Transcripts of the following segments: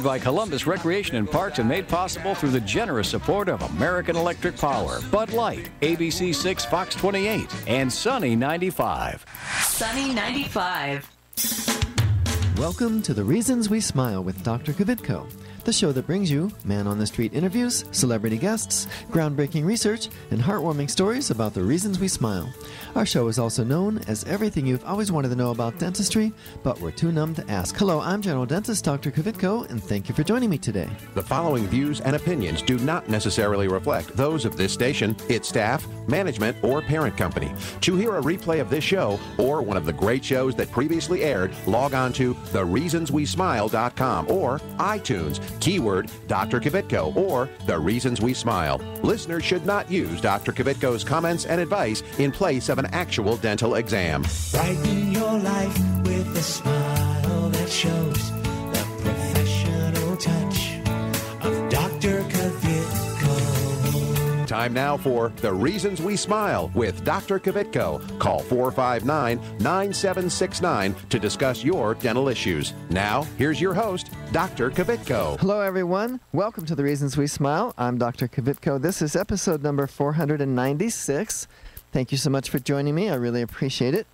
By Columbus Recreation and Parks and made possible through the generous support of American Electric Power, Bud Light, ABC 6, Fox 28, and Sunny 95. Sunny 95. Welcome to The Reasons We Smile with Dr. Kvitko, the show that brings you man-on-the-street interviews, celebrity guests, groundbreaking research, and heartwarming stories about the reasons we smile. Our show is also known as everything you've always wanted to know about dentistry, but we're too numb to ask. Hello, I'm General Dentist Dr. Kvitko, and thank you for joining me today. The following views and opinions do not necessarily reflect those of this station, its staff, management, or parent company. To hear a replay of this show or one of the great shows that previously aired, log on to thereasonswesmile.com or iTunes, keyword Dr. Kvitko or The Reasons We Smile. Listeners should not use Dr. Kvitko's comments and advice in place of an actual dental exam. Brighten your life with a smile that shows the professional touch of Dr. Kvitko. Time now for The Reasons We Smile with Dr. Kvitko. Call 459-9769 to discuss your dental issues. Now, here's your host, Dr. Kvitko. Hello, everyone. Welcome to The Reasons We Smile. I'm Dr. Kvitko. This is episode number 496. Thank you so much for joining me. I really appreciate it.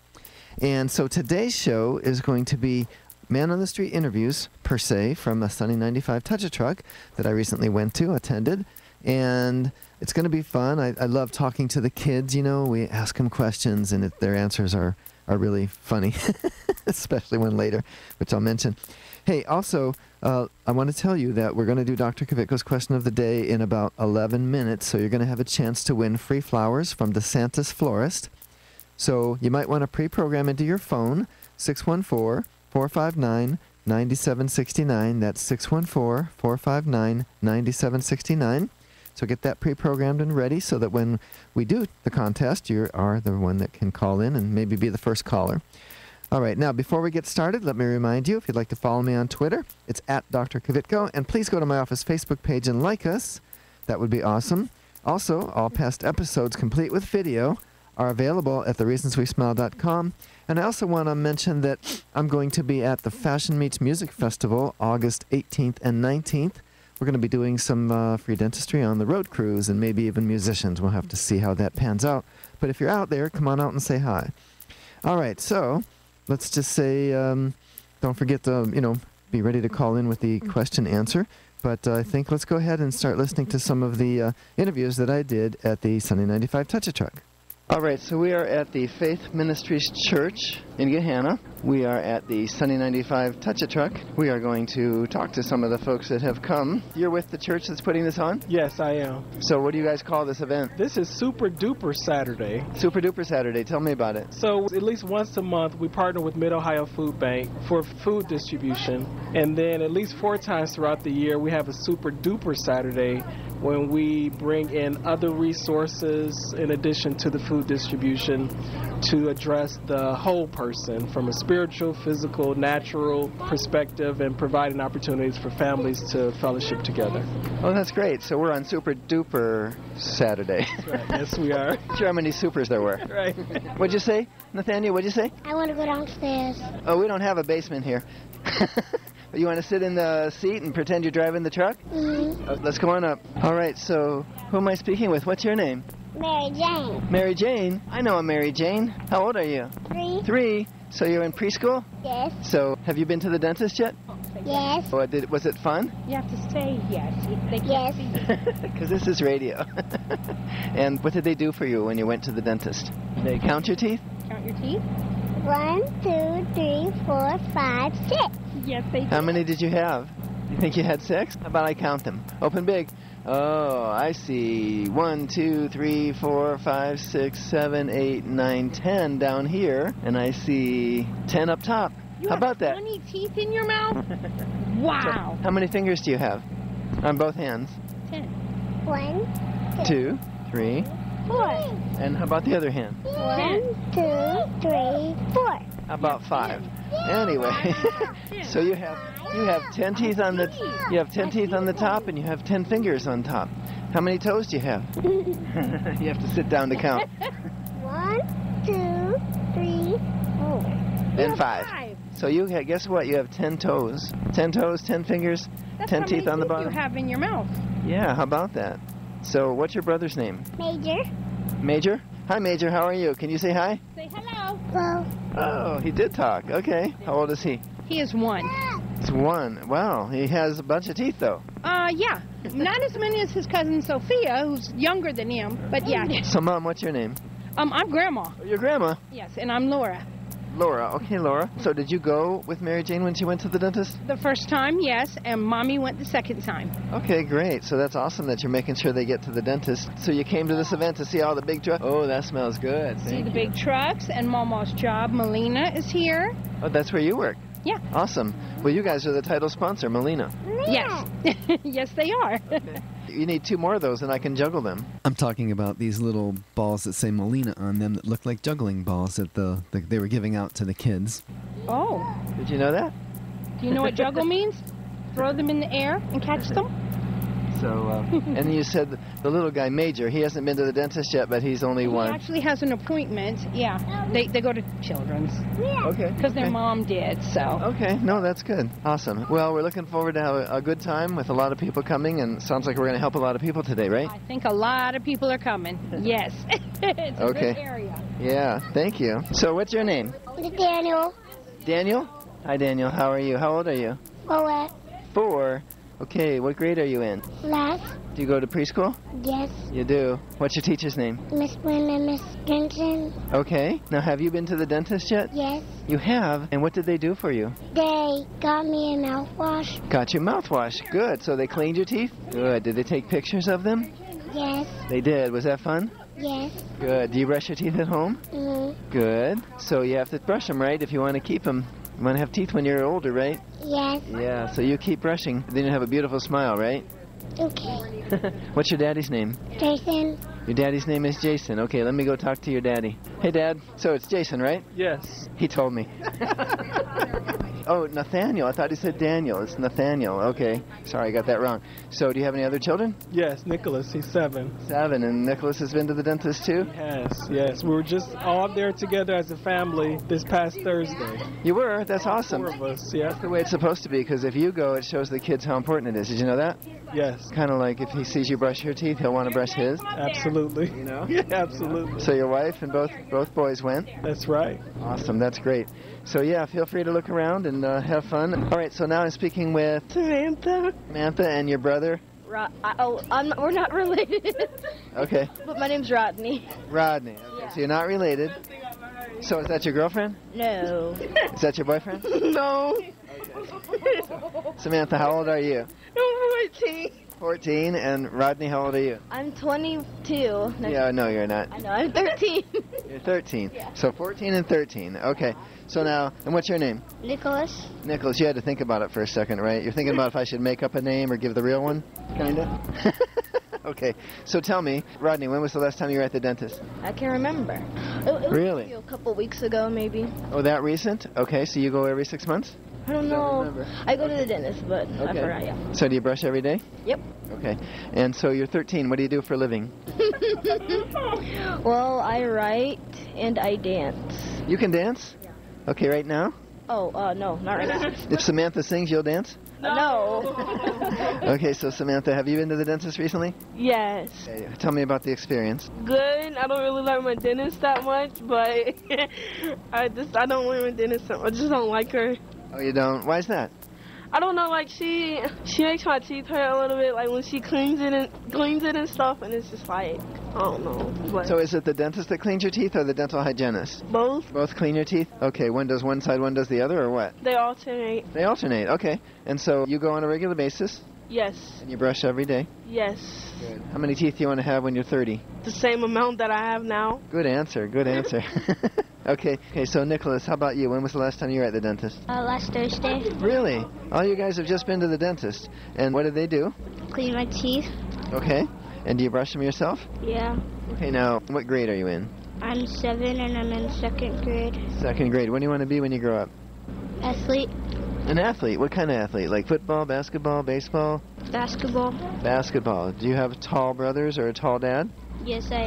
And so today's show is going to be man-on-the-street interviews, per se, from a Sunny 95 Touch-A-Truck that I recently went to, attended. And it's going to be fun. I love talking to the kids, you know. We ask them questions, and their answers are really funny, especially one later, which I'll mention. Hey, also, I want to tell you that we're going to do Dr. Kvitko's question of the day in about 11 minutes, so you're going to have a chance to win free flowers from DeSantis Florist. So you might want to pre-program into your phone, 614-459-9769. That's 614-459-9769. So get that pre-programmed and ready so that when we do the contest, you are the one that can call in and maybe be the first caller. All right, now before we get started, let me remind you, if you'd like to follow me on Twitter, it's at Dr. Kvitko, and please go to my office Facebook page and like us. That would be awesome. Also, all past episodes, complete with video, are available at thereasonswesmile.com. And I also want to mention that I'm going to be at the Fashion Meets Music Festival, August 18th and 19th. We're going to be doing some free dentistry on the road crews and maybe even musicians. We'll have to see how that pans out. But if you're out there, come on out and say hi. All right, so let's just say, don't forget to, be ready to call in with the question answer. But I think let's go ahead and start listening to some of the interviews that I did at the Sunny 95 Touch-A-Truck. All right, so we are at the Faith Ministries Church in Gahanna. We are at the Sunny 95 Touch-A-Truck. We are going to talk to some of the folks that have come. You're with the church that's putting this on? Yes, I am. So what do you guys call this event? This is Super Duper Saturday. Super Duper Saturday. Tell me about it. So at least once a month, we partner with Mid-Ohio Food Bank for food distribution. And then at least 4 times throughout the year, we have a Super Duper Saturday when we bring in other resources in addition to the food distribution to address the whole person from a spiritual, physical, natural perspective and providing opportunities for families to fellowship together. Oh, that's great. So we're on Super Duper Saturday. That's right. Yes, we are. Sure how many supers there were. Right. What'd you say, Nathaniel? What'd you say? I want to go downstairs. Oh, we don't have a basement here. You want to sit in the seat and pretend you're driving the truck? Mm-hmm. Let's come on up. All right, so who am I speaking with? What's your name? Mary Jane. Mary Jane? I know a Mary Jane. How old are you? 3. 3. So you're in preschool? Yes. So have you been to the dentist yet? Yes. Was it fun? You have to say yes. They Yes. can't see you. Because this is radio. And what did they do for you when you went to the dentist? Did they count your teeth? Count your teeth. 1, 2, 3, 4, 5, 6. Yes, they do. How many did you have? You think you had 6? How about I count them? Open big. Oh, I see. 1, 2, 3, 4, 5, 6, 7, 8, 9, 10 down here. And I see 10 up top. How about that? 20 teeth in your mouth? Wow. How many fingers do you have? On both hands? 10. 1, 2, 3. 4. And how about the other hand? 1, 2, 3, 4. How about 5? Anyway, so you have 10 teeth on the top, and you have 10 fingers on top. How many toes do you have? You have to sit down to count. 1, 2, 3, 4. And 5. So guess what? You have 10 toes. 10 toes, 10 fingers, That's 10 how teeth many on the teeth bottom. you have in your mouth. Yeah, how about that? So what's your brother's name? Major. Major? Hi, Major. How are you? Can you say hi? Say hello. Well, Oh, he did talk. Okay. How old is he? He is 1. He's 1. Wow. He has a bunch of teeth, though. Yeah. Not as many as his cousin Sophia, who's younger than him, but yeah. So, Mom, what's your name? I'm Grandma. Oh, your grandma. Yes, and I'm Laura. Laura. Okay, Laura. So did you go with Mary Jane when she went to the dentist? The first time, yes, and Mommy went the second time. Okay, great. So that's awesome that you're making sure they get to the dentist. So you came to this event to see all the big trucks. Oh, that smells good. See Thank the you. big trucks, and Mama's job, Melina, is here. Oh, that's where you work. Yeah. Awesome. Well, you guys are the title sponsor, Melina. Yes. Yes, they are. You need 2 more of those and I can juggle them. I'm talking about these little balls that say Melina on them that look like juggling balls that they were giving out to the kids. Oh. Did you know that? Do you know what juggle means? Throw them in the air and catch them? So, and you said the little guy, Major, he hasn't been to the dentist yet, but he's only He 1. actually has an appointment. Yeah. They go to Children's Okay. because their mom did, so. Okay, no, that's good. Awesome. Well, we're looking forward to have a good time with a lot of people coming, and it sounds like we're going to help a lot of people today, right? I think a lot of people are coming. Yes. It's a Okay. good area. Yeah, thank you. So, what's your name? Daniel. Daniel? Hi, Daniel. How are you? How old are you? Boa. 4. Okay, what grade are you in? Last. Do you go to preschool? Yes. You do. What's your teacher's name? Miss Brenda, Miss Stinson. Okay. Now, have you been to the dentist yet? Yes. You have? And what did they do for you? They got me a mouthwash. Got you mouthwash. Good. So they cleaned your teeth? Good. Did they take pictures of them? Yes. They did. Was that fun? Yes. Good. Do you brush your teeth at home? Good. So you have to brush them, right, if you want to keep them. You want to have teeth when you're older, right? Yes. Yeah, so you keep brushing. Then you have a beautiful smile, right? Okay. What's your daddy's name? Jason. Your daddy's name is Jason. Okay, let me go talk to your daddy. Hey, Dad. So it's Jason, right? Yes. He told me. Oh, Nathaniel. I thought he said Daniel. It's Nathaniel. Okay. Sorry, I got that wrong. So do you have any other children? Yes, Nicholas, he's 7. 7. And Nicholas has been to the dentist, too? Yes. We were just all there together as a family this past Thursday. You were? That's awesome. 4 of us, yeah. That's the way it's supposed to be, because if you go, it shows the kids how important it is. Did you know that? Yes. Kind of like if he sees you brush your teeth, he'll want to brush his. Absolutely. You know? Yeah, absolutely. So your wife and both boys went? That's right. Awesome. That's great. So yeah, feel free to look around and have fun. All right, so now I'm speaking with Samantha. Samantha and your brother. We're not related. Okay. But my name's Rodney. Rodney. Okay, so you're not related. So is that your girlfriend? No. Is that your boyfriend? No. Samantha, how old are you? I'm 14. 14. And Rodney, how old are you? I'm 22. Yeah, no, you're not. I know, I'm 13. You're 13. So 14 and 13. Okay. So now, and what's your name? Nicholas. Nicholas, you had to think about it for a second, right? You're thinking about if I should make up a name or give the real one? Kinda? Okay. So tell me, Rodney, when was the last time you were at the dentist? I can't remember. It was Really? a couple weeks ago, maybe. Oh, that recent? Okay, so you go every 6 months? I don't know. remember. I go to the dentist, but I Okay. forgot, yeah. So do you brush every day? Yep. Okay. And so you're 13. What do you do for a living? Well, I write and I dance. You can dance? Okay, right now? Oh, no, not right now. If Samantha sings, you'll dance? No. Okay, so Samantha, have you been to the dentist recently? Yes. Okay, tell me about the experience. Good. I don't really like my dentist that much, but I don't like my dentist. I just don't like her. Oh, you don't? Why is that? I don't know. Like she makes my teeth hurt a little bit. Like when she cleans it and stuff, and it's just like I don't know. But So is it the dentist that cleans your teeth or the dental hygienist? both Both clean your teeth? Okay, one does one side, one does the other, or what? they alternate. They alternate, okay. And so you go on a regular basis, Yes. and you brush every day. Yes. Good. How many teeth do you want to have when you're 30? The same amount that I have now. Good answer, good answer. Okay, so Nicholas, how about you? When was the last time you were at the dentist? Last Thursday. Really? All you guys have just been to the dentist. And what did they do? Clean my teeth. Okay. And do you brush them yourself? Yeah. Okay, now, what grade are you in? I'm 7 and I'm in 2nd grade. 2nd grade. What do you want to be when you grow up? Athlete. An athlete. What kind of athlete? Like football, basketball, baseball? Basketball. Basketball. Do you have tall brothers or a tall dad? Yes, I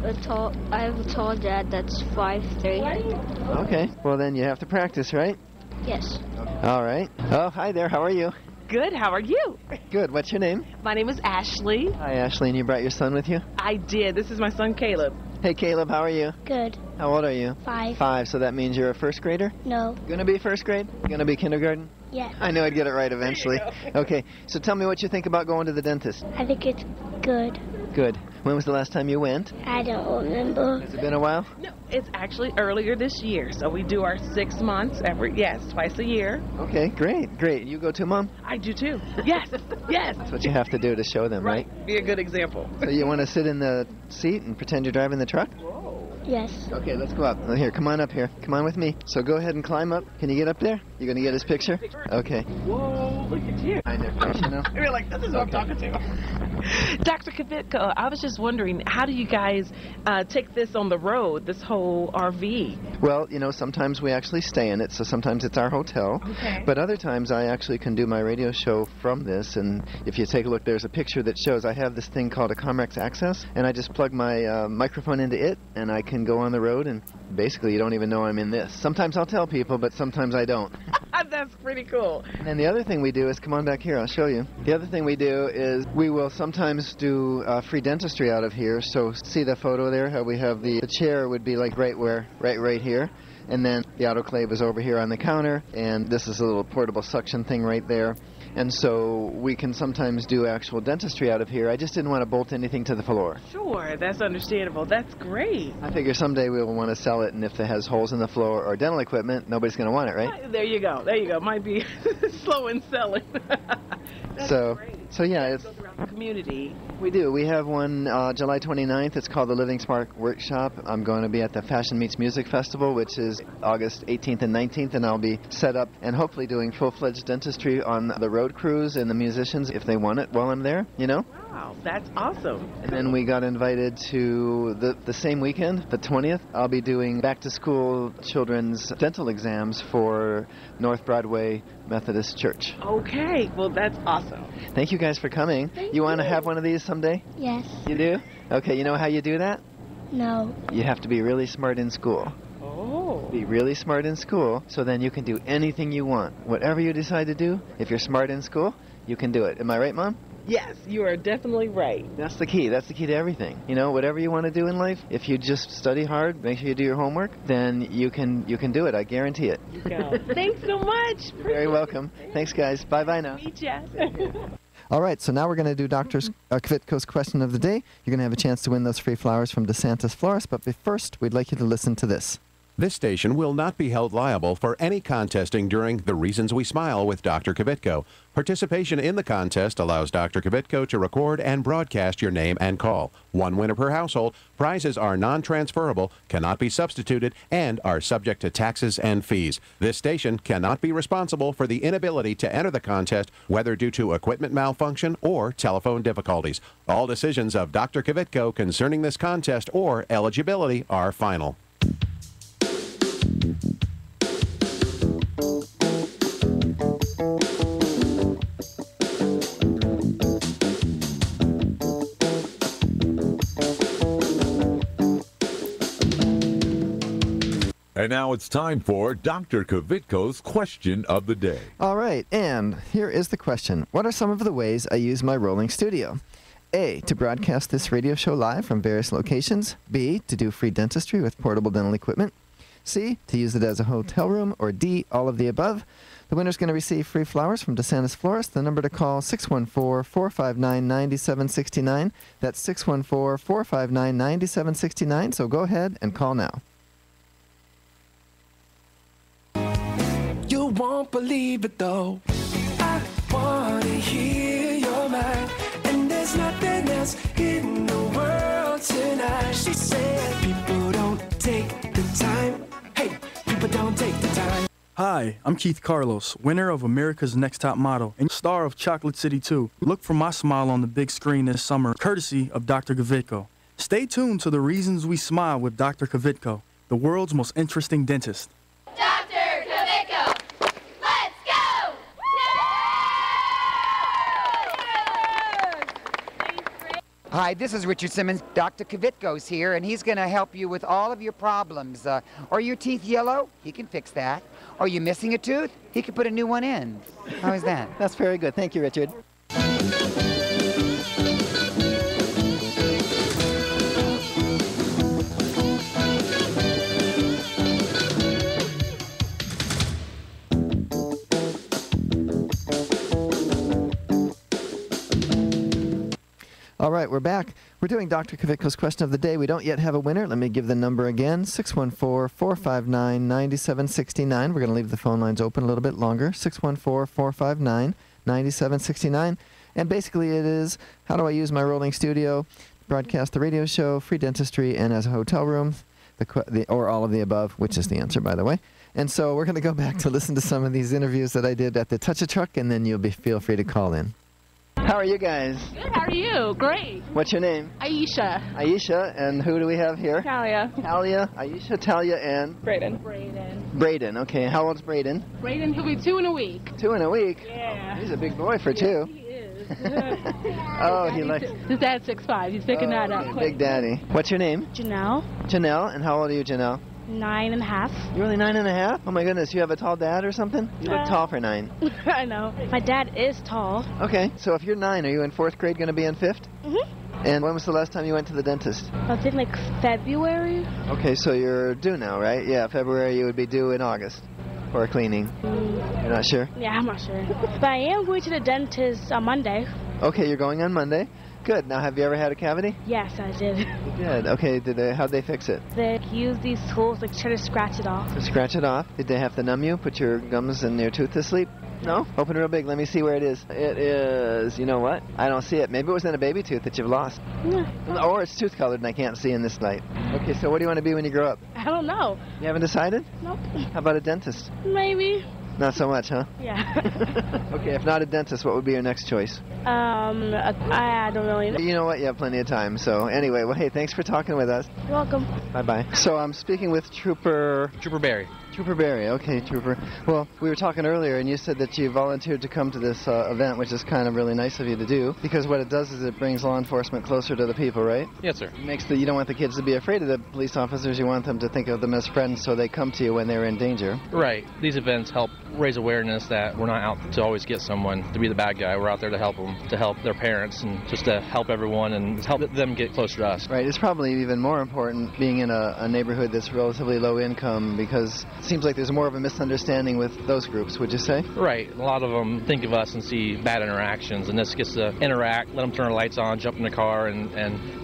have a tall dad that's 5'3". Okay. Well, then you have to practice, right? Yes. All right. Oh, hi there. How are you? Good, how are you? Good. What's your name? My name is Ashley. Hi, Ashley. And you brought your son with you? I did. This is my son, Caleb. Hey, Caleb. How are you? Good. How old are you? 5. 5. So that means you're a first grader? No. Gonna be first grade? Gonna be kindergarten? Yes. I knew I'd get it right eventually. Okay. So tell me what you think about going to the dentist. I think it's good. Good. When was the last time you went? I don't remember. Has it been a while? No, it's actually earlier this year. So we do our 6 months twice a year. Okay, great, great. You go too, Mom? I do too. Yes, yes. That's what you have to do to show them, right? Be a good example. So you want to sit in the seat and pretend you're driving the truck? Yes. Okay, let's go up. Here, come on up here. Come on with me. So go ahead and climb up. Can you get up there? You gonna get his picture? Okay. Whoa, look at you. Kind of fish, you know? You're like, this is what I'm talking to. Dr. Kvitko, I was just wondering, how do you guys take this on the road, this whole RV? Well, you know, sometimes we actually stay in it, so sometimes it's our hotel. Okay. But other times I actually can do my radio show from this, and if you take a look, there's a picture that shows I have this thing called a Comrex Access, and I just plug my microphone into it, and I can go on the road, and basically you don't even know I'm in this. Sometimes I'll tell people, but sometimes I don't. That's pretty cool. And the other thing we do is, come on back here, I'll show you. The other thing we do is we will sometimes do free dentistry out of here. So see the photo there, how we have the chair would be like right here. And then the autoclave is over here on the counter, and this is a little portable suction thing right there. And so we can sometimes do actual dentistry out of here. I just didn't want to bolt anything to the floor. Sure, that's understandable. That's great. I figure someday we will want to sell it, and if it has holes in the floor or dental equipment, nobody's going to want it, right? There you go. There you go. Might be slow in selling. So yeah, it's throughout the community. We do. We have one July 29th. It's called the Living Spark Workshop. I'm going to be at the Fashion Meets Music Festival, which is August 18th and 19th, and I'll be set up and hopefully doing full-fledged dentistry on the road crews and the musicians if they want it while I'm there, you know? Wow, that's awesome. And then we got invited to the same weekend, the 20th. I'll be doing back-to-school children's dental exams for North Broadway Methodist Church. Okay, well, that's awesome. Thank you guys for coming. You want to have one of these someday? Yes. You do? Okay, you know how you do that? No. You have to be really smart in school. Oh. Be really smart in school, so then you can do anything you want. Whatever you decide to do, if you're smart in school, you can do it. Am I right, Mom? Yes, you are definitely right. That's the key. That's the key to everything. You know, whatever you want to do in life, if you just study hard, make sure you do your homework, then you can do it. I guarantee it. You go. Thanks so much. You're very welcome. Thanks, guys. Bye-bye now. Meet ya. All right, so now we're going to do Dr. Kvitko's question of the day. You're going to have a chance to win those free flowers from DeSantis Florist, but first, we'd like you to listen to this. This station will not be held liable for any contesting during The Reasons We Smile with Dr. Kvitko. Participation in the contest allows Dr. Kvitko to record and broadcast your name and call. One winner per household. Prizes are non-transferable, cannot be substituted, and are subject to taxes and fees. This station cannot be responsible for the inability to enter the contest, whether due to equipment malfunction or telephone difficulties. All decisions of Dr. Kvitko concerning this contest or eligibility are final. And now it's time for Dr. Kvitko's question of the day. All right, and here is the question. What are some of the ways I use my rolling studio? A, to broadcast this radio show live from various locations. B, to do free dentistry with portable dental equipment. C, to use it as a hotel room. Or D, all of the above. The winner's going to receive free flowers from DeSantis Florist. The number to call, 614-459-9769. That's 614-459-9769. So go ahead and call now. You won't believe it though. I wanna hear your mind, and there's nothing else in the world tonight. She said people don't take the time. Hey, people don't take the time. Hi, I'm Keith Carlos, winner of America's Next Top Model and star of Chocolate City 2. Look for my smile on the big screen this summer, courtesy of Dr. Kvitko. Stay tuned to The Reasons We Smile with Dr. Kvitko, the world's most interesting dentist. Hi, this is Richard Simmons. Dr. Kvitko's here, and he's going to help you with all of your problems. Are your teeth yellow? He can fix that. Are you missing a tooth? He can put a new one in. How is that? That's very good. Thank you, Richard. All right, we're back. We're doing Dr. Kvitko's question of the day. We don't yet have a winner. Let me give the number again, 614-459-9769. We're going to leave the phone lines open a little bit longer, 614-459-9769. And basically it is, how do I use my rolling studio, broadcast the radio show, free dentistry, and as a hotel room, or all of the above, which is the answer, by the way. And so we're going to go back to listen to some of these interviews that I did at the Touch a Truck, and then feel free to call in. How are you guys? Good, how are you? Great. What's your name? Aisha. Aisha, and who do we have here? Talia. Talia, Aisha, Talia, and? Braden. Braden, okay. How old's Braden? Braden, he'll be 2 in a week. 2 in a week? Yeah. Oh, he's a big boy for 2. He is. Oh, he likes... His dad's 6'5". He's picking that up. Okay, Big Daddy. What's your name? Janelle. Janelle, and how old are you, Janelle? 9.5. You're only 9.5? Oh my goodness, you have a tall dad or something? You look tall for 9. I know. My dad is tall. Okay, so if you're 9, are you in 4th grade going to be in 5th? Mm-hmm. And when was the last time you went to the dentist? I was in like February. Okay, so you're due now, right? Yeah, February you would be due in August for a cleaning. You're not sure? Yeah, I'm not sure. But I am going to the dentist on Monday. Okay, you're going on Monday. Good. Now, have you ever had a cavity? Yes, I did. You did. Okay, how'd they fix it? They use these tools to try to scratch it off. To scratch it off? Did they have to numb you? Put your gums and your tooth to sleep? No? Open it real big. Let me see where it is. It is, you know what? I don't see it. Maybe it was in a baby tooth that you've lost. Yeah. Or it's tooth colored and I can't see in this light. Okay, so what do you want to be when you grow up? I don't know. You haven't decided? Nope. How about a dentist? Maybe. Not so much, huh? Yeah. Okay, if not a dentist, what would be your next choice? I don't really know. You know what? You have plenty of time. So anyway, well, hey, thanks for talking with us. You're welcome. Bye-bye. So I'm speaking with Trooper Barry. Trooper Barry. Okay, Trooper. Well, we were talking earlier, and you said that you volunteered to come to this event, which is kind of really nice of you to do, because what it does is it brings law enforcement closer to the people, right? Yes, sir. You don't want the kids to be afraid of the police officers. You want them to think of them as friends, so they come to you when they're in danger. Right. These events help raise awareness that we're not out to always get someone to be the bad guy. We're out there to help them, to help their parents, and just to help everyone and help them get closer to us. Right. It's probably even more important being in a neighborhood that's relatively low income, because it seems like there's more of a misunderstanding with those groups, would you say? Right. A lot of them think of us and see bad interactions, and this gets to interact, let them turn their lights on, jump in the car, and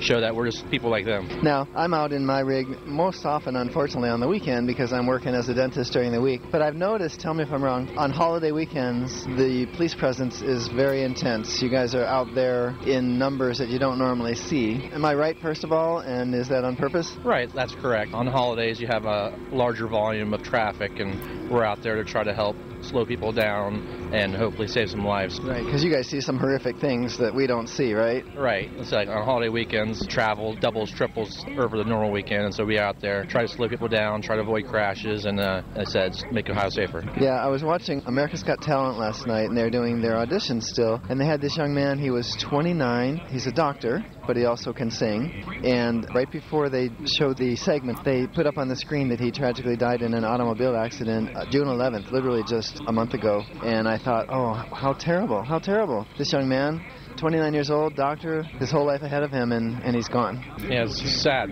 show that we're just people like them. Now, I'm out in my rig most often, unfortunately, on the weekend because I'm working as a dentist during the week. But I've noticed, tell me if I'm wrong, on holiday weekends, the police presence is very intense. You guys are out there in numbers that you don't normally see. Am I right, first of all, and is that on purpose? Right, that's correct. On holidays, you have a larger volume of traffic, and we're out there to try to help slow people down and hopefully save some lives. Right, because you guys see some horrific things that we don't see, right? Right. It's like on holiday weekends, travel doubles, triples over the normal weekend, and so we out there try to slow people down, try to avoid crashes, and as I said, make Ohio safer. Yeah, I was watching America's Got Talent last night, and they're doing their auditions still, and they had this young man. He was 29. He's a doctor, but he also can sing. And right before they showed the segment, they put up on the screen that he tragically died in an automobile accident June 11th, literally just a month ago. And I thought, oh, how terrible, how terrible. This young man, 29 years old, doctor, his whole life ahead of him, and he's gone. Yeah, it's sad,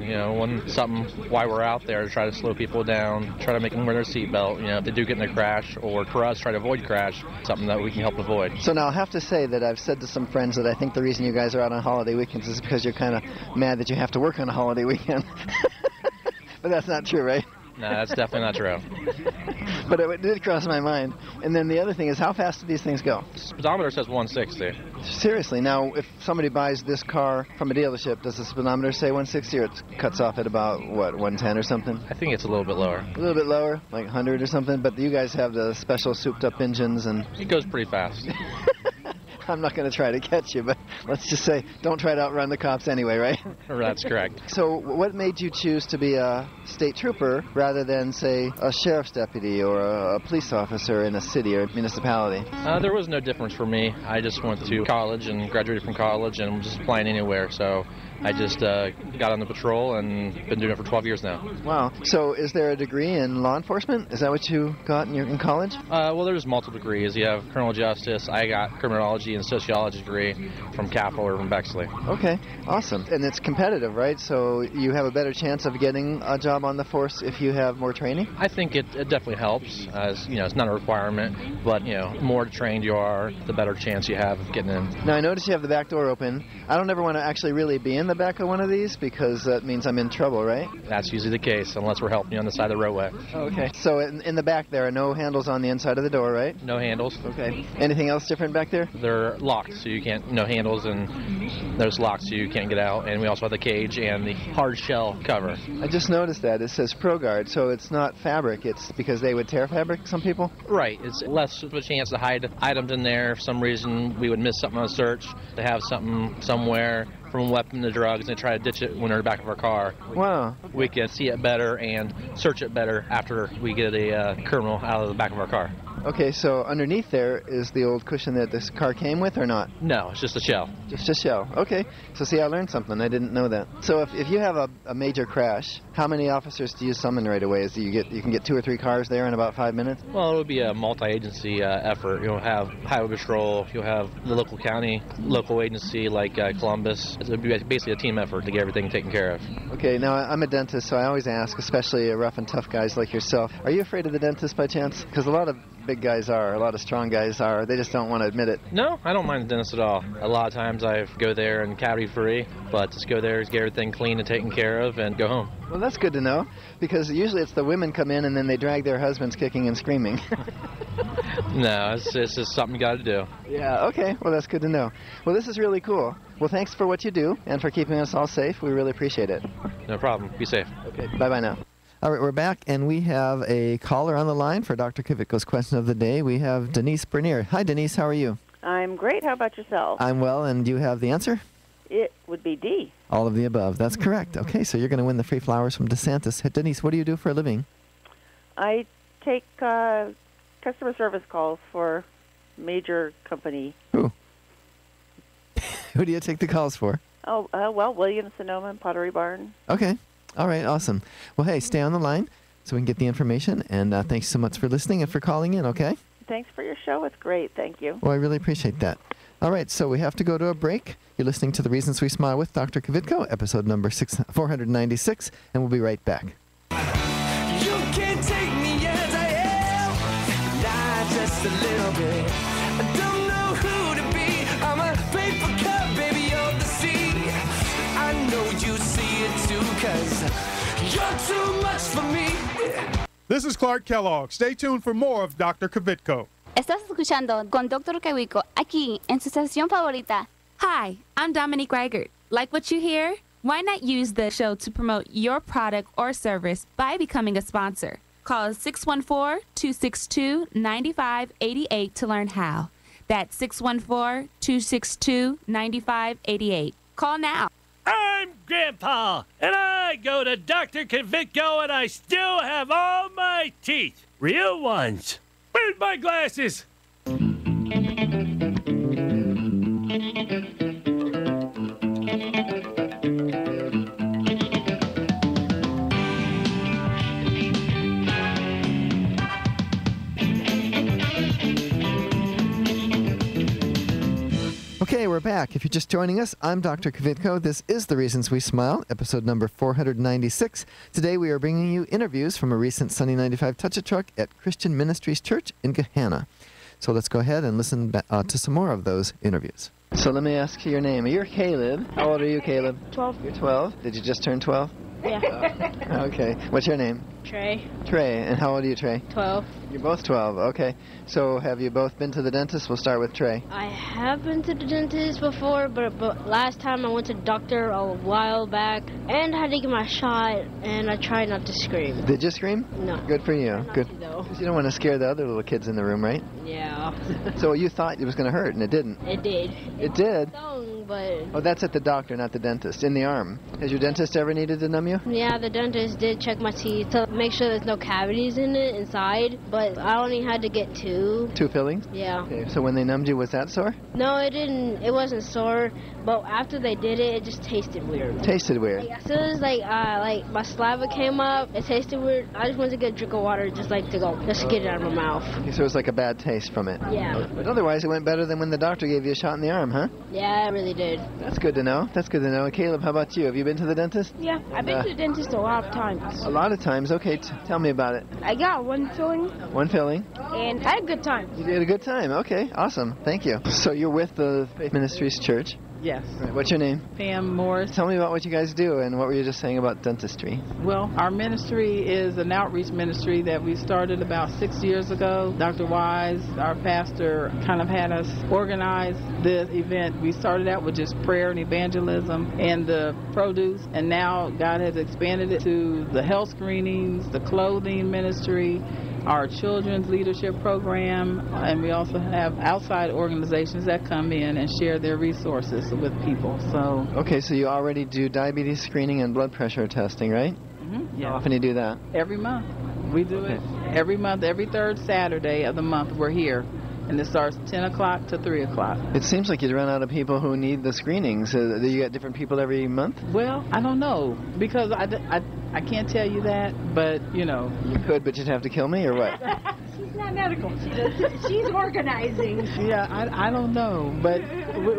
why we're out there to try to slow people down, try to make them wear their seatbelt, if they do get in a crash, or for us, try to avoid crash, something that we can help avoid. So now I'll have to say that I've said to some friends that I think the reason you guys are out on holiday weekends is because you're kind of mad that you have to work on a holiday weekend. But that's not true, right? No, that's definitely not true. But it did cross my mind. And then the other thing is, how fast do these things go? The speedometer says 160. Seriously. Now, if somebody buys this car from a dealership, does the speedometer say 160, or it cuts off at about, 110 or something? I think it's a little bit lower. A little bit lower, like 100 or something? But you guys have the special souped-up engines and... It goes pretty fast. I'm not going to try to catch you, but let's just say don't try to outrun the cops anyway, right? That's correct. So what made you choose to be a state trooper rather than, say, a sheriff's deputy or a police officer in a city or municipality? There was no difference for me. I just went to college and graduated from college and was just applying anywhere. So I just got on the patrol and been doing it for 12 years now. Wow. So is there a degree in law enforcement? Is that what you got in college? Well, there's multiple degrees. You have criminal justice. I got criminology and sociology degree from Capital or from Bexley. Okay, awesome. And it's competitive, right? So you have a better chance of getting a job on the force if you have more training? I think it definitely helps. As you know, it's not a requirement, but the more trained you are, the better chance you have of getting in. Now I notice you have the back door open. I don't ever want to actually really be in the back of one of these because that means I'm in trouble, right? That's usually the case, unless we're helping you on the side of the roadway. Okay. So in the back there are no handles on the inside of the door, right? No handles. Okay. Anything else different back there? They're locked, so you can't, no handles, and there's locked, so you can't get out. And we also have the cage and the hard shell cover. I just noticed that. It says ProGuard, so it's not fabric. It's because they would tear fabric, some people? Right. It's less of a chance to hide items in there. For some reason, we would miss something on a search, to have something somewhere, from a weapon to drugs, and try to ditch it when they're in the back of our car. Wow. We can see it better and search it better after we get a criminal out of the back of our car. Okay, so underneath there is the old cushion that this car came with, or not? No, it's just a shell. Just a shell. Okay. So see, I learned something. I didn't know that. So if you have a major crash, how many officers do you summon right away? You can get 2 or 3 cars there in about 5 minutes? Well, it would be a multi-agency effort. You'll have Highway Patrol, you'll have the local county, local agency like Columbus. It would be basically a team effort to get everything taken care of. Okay, now I'm a dentist, so I always ask, especially rough and tough guys like yourself, are you afraid of the dentist by chance? Because a lot of big guys are, a lot of strong guys are. They just don't want to admit it. No, I don't mind the dentist at all. A lot of times I go there and cavity free, but just go there, get everything clean and taken care of, and go home. Well, that's good to know, because usually it's the women come in and then they drag their husbands kicking and screaming. No, it's just something you got to do. Yeah, okay. Well, that's good to know. Well, this is really cool. Well, thanks for what you do and for keeping us all safe. We really appreciate it. No problem. Be safe. Okay, bye-bye now. All right, we're back, and we have a caller on the line for Dr. Kvitko's question of the day. We have Denise Bernier. Hi, Denise. How are you? I'm great. How about yourself? I'm well, and do you have the answer? It would be D. All of the above. That's correct. Okay, so you're going to win the free flowers from DeSantis. Hey, Denise, what do you do for a living? I take customer service calls for major company. Who? Who do you take the calls for? Oh, well, Williams-Sonoma and Pottery Barn. Okay. All right, awesome. Well, hey, stay on the line so we can get the information, and thanks so much for listening and for calling in, okay? Thanks for your show. It's great. Thank you. Well, I really appreciate that. All right, so we have to go to a break. You're listening to The Reasons We Smile with Dr. Kvitko, episode number 496, and we'll be right back. You can't take me as I am, not just a little bit. I don't know who to be. I'm a paper cup, baby, of the sea. I know you see it too, 'cause you're too much for me. This is Clark Kellogg. Stay tuned for more of Dr. Kvitko. Estás escuchando con Dr. Kvitko aquí en su estación favorita. Hi, I'm Dominique Reichert. Like what you hear? Why not use the show to promote your product or service by becoming a sponsor? Call 614-262-9588 to learn how. That's 614-262-9588. Call now. I'm Grandpa, and I go to Dr. Kvitko, and I still have all my teeth. Real ones. Where's my glasses? Okay, we're back. If you're just joining us, I'm Dr. Kvitko. This is The Reasons We Smile, episode number 496. Today we are bringing you interviews from a recent Sunny 95 Touch-A-Truck at Christian Ministries Church in Gahanna. So let's go ahead and listen to some more of those interviews. So let me ask you your name. You're Caleb. How old are you, Caleb? 12. You're 12? Did you just turn 12? Yeah. Okay. What's your name? Trey. Trey. And how old are you, Trey? 12. You're both 12. Okay. So have you both been to the dentist? We'll start with Trey. I have been to the dentist before, but last time I went to the doctor a while back, and I had to get my shot, and I tried not to scream. Did you scream? No. Good for you. Good. Though. 'Cause you don't want to scare the other little kids in the room, right? Yeah. mouth. So you thought it was going to hurt, and it didn't. It did. It did? Stung, but... Oh, that's at the doctor, not the dentist. In the arm. Has your dentist ever needed to numb you? Yeah, the dentist did check my teeth to make sure there's no cavities in it inside, but I only had to get 2. 2 fillings? Yeah. Okay, so when they numbed you, was that sore? No, it didn't. It wasn't sore, but after they did it, it just tasted weird. Tasted weird? Like, as soon as my saliva came up, it tasted weird. I just wanted to get a drink of water, just to get it out of my mouth. Okay, so it was like a bad taste from it. Yeah. But otherwise, it went better than when the doctor gave you a shot in the arm, huh? Yeah, it really did. That's good to know. That's good to know. Caleb, how about you? Have you been to the dentist? Yeah, I've been to the dentist a lot of times. A lot of times. Okay, tell me about it. I got 1 filling. 1 filling? And I had a good time. You had a good time. Okay, awesome. Thank you. So you're with the Faith Ministries Church? Yes. Right. What's your name? Pam Morris. Tell me about what you guys do and what were you just saying about dentistry? Well, our ministry is an outreach ministry that we started about 6 years ago. Dr. Wise, our pastor, kind of had us organize this event. We started out with just prayer and evangelism and the produce, and now God has expanded it to the health screenings, the clothing ministry, our children's leadership program, and we also have outside organizations that come in and share their resources with people. So okay, so you already do diabetes screening and blood pressure testing, right? Mm-hmm. Yeah. How often do you do that? Every month. We do it every month, every third Saturday of the month we're here. And it starts 10 o'clock to 3 o'clock. It seems like you'd run out of people who need the screenings. Do you get different people every month? Well, I don't know, because I can't tell you that, but, you know. You could, but you'd have to kill me, or what? She's not medical. She's organizing. Yeah, I don't know, but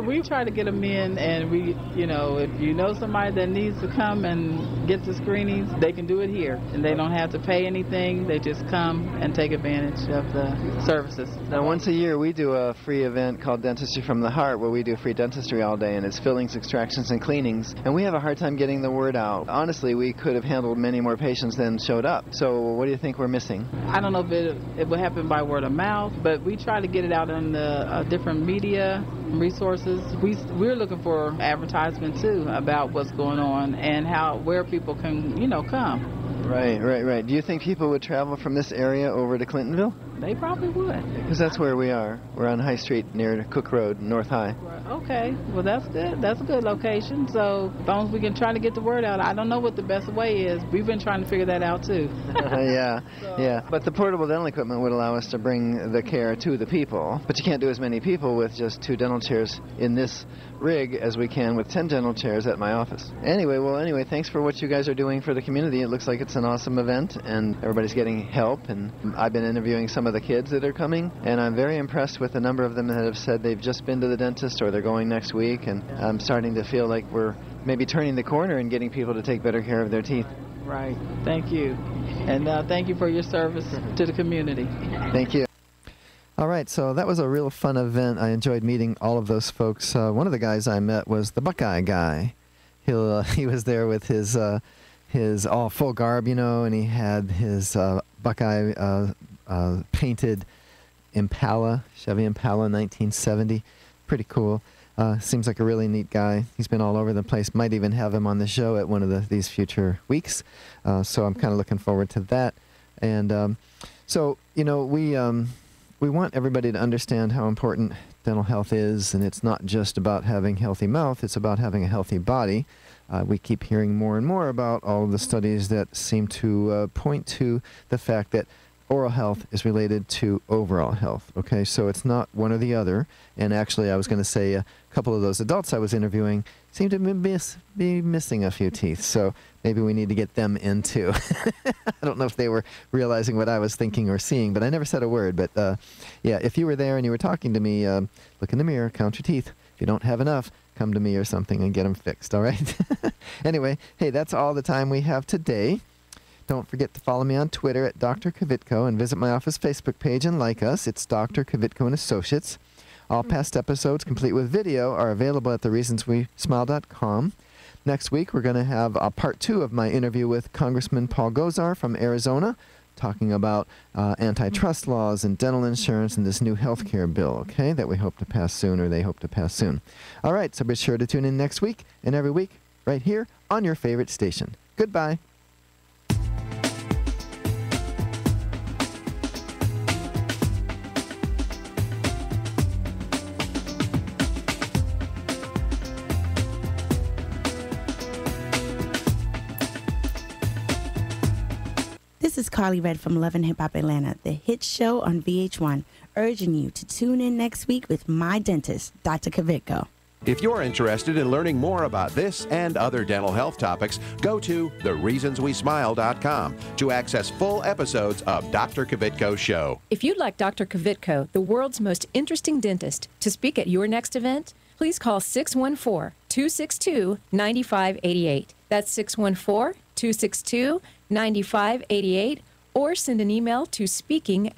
we try to get them in, and we, you know, if you know somebody that needs to come and get the screenings, they can do it here, and they don't have to pay anything. They just come and take advantage of the services. Now, once a year, we do a free event called Dentistry from the Heart, where we do free dentistry all day, and it's fillings, extractions, and cleanings, and we have a hard time getting the word out. Honestly, we could have handled many more patients than showed up. So what do you think we're missing? I don't know if it will happen by word of mouth, but we try to get it out in the different media resources. We're looking for advertisement too about what's going on and where people can, you know, come. Right. Do you think people would travel from this area over to Clintonville? They probably would. Because that's where we are. We're on High Street near Cook Road, North High. Okay, well that's good. That's a good location. So as long as we can try to get the word out. I don't know what the best way is. We've been trying to figure that out too. Yeah. But the portable dental equipment would allow us to bring the care to the people. But you can't do as many people with just 2 dental chairs in this rig as we can with 10 dental chairs at my office. Anyway, thanks for what you guys are doing for the community. It looks like it's an awesome event, and everybody's getting help. And I've been interviewing some of the kids that are coming, and I'm very impressed with the number of them that have said they've just been to the dentist or they're going next week, and I'm starting to feel like we're maybe turning the corner and getting people to take better care of their teeth. Right. Thank you. And thank you for your service to the community. Thank you. All right, so that was a real fun event. I enjoyed meeting all of those folks. One of the guys I met was the Buckeye guy. He was there with his all full garb, you know, and he had his Buckeye painted Impala, Chevy Impala 1970. Pretty cool. Seems like a really neat guy. He's been all over the place. Might even have him on the show at one of these future weeks. So I'm kind of looking forward to that. And so, you know, we want everybody to understand how important dental health is, and it's not just about having healthy mouth, it's about having a healthy body. We keep hearing more and more about all of the studies that seem to point to the fact that oral health is related to overall health. Okay, so it's not one or the other. And actually, I was going to say a couple of those adults I was interviewing seem to be missing a few teeth. So maybe we need to get them in too. I don't know if they were realizing what I was thinking or seeing, but I never said a word. But yeah, if you were there and you were talking to me, look in the mirror, count your teeth. If you don't have enough, come to me or something and get them fixed, all right? Anyway, hey, that's all the time we have today. Don't forget to follow me on Twitter at Dr. Kvitko and visit my office Facebook page and like us. It's Dr. Kvitko and Associates. All past episodes, complete with video, are available at thereasonswesmile.com. Next week, we're going to have part 2 of my interview with Congressman Paul Gosar from Arizona, talking about antitrust laws and dental insurance and this new health care bill, okay, that we hope to pass soon, or they hope to pass soon. All right, so be sure to tune in next week and every week right here on your favorite station. Goodbye. is Carly Red from Love and Hip Hop Atlanta, the hit show on VH1, urging you to tune in next week with my dentist, Dr. Kvitko. If you're interested in learning more about this and other dental health topics, go to thereasonswesmile.com to access full episodes of Dr. Kvitko's show. If you'd like Dr. Kvitko, the world's most interesting dentist, to speak at your next event, please call 614-262-9588. That's 614-262-9588, or send an email to speaking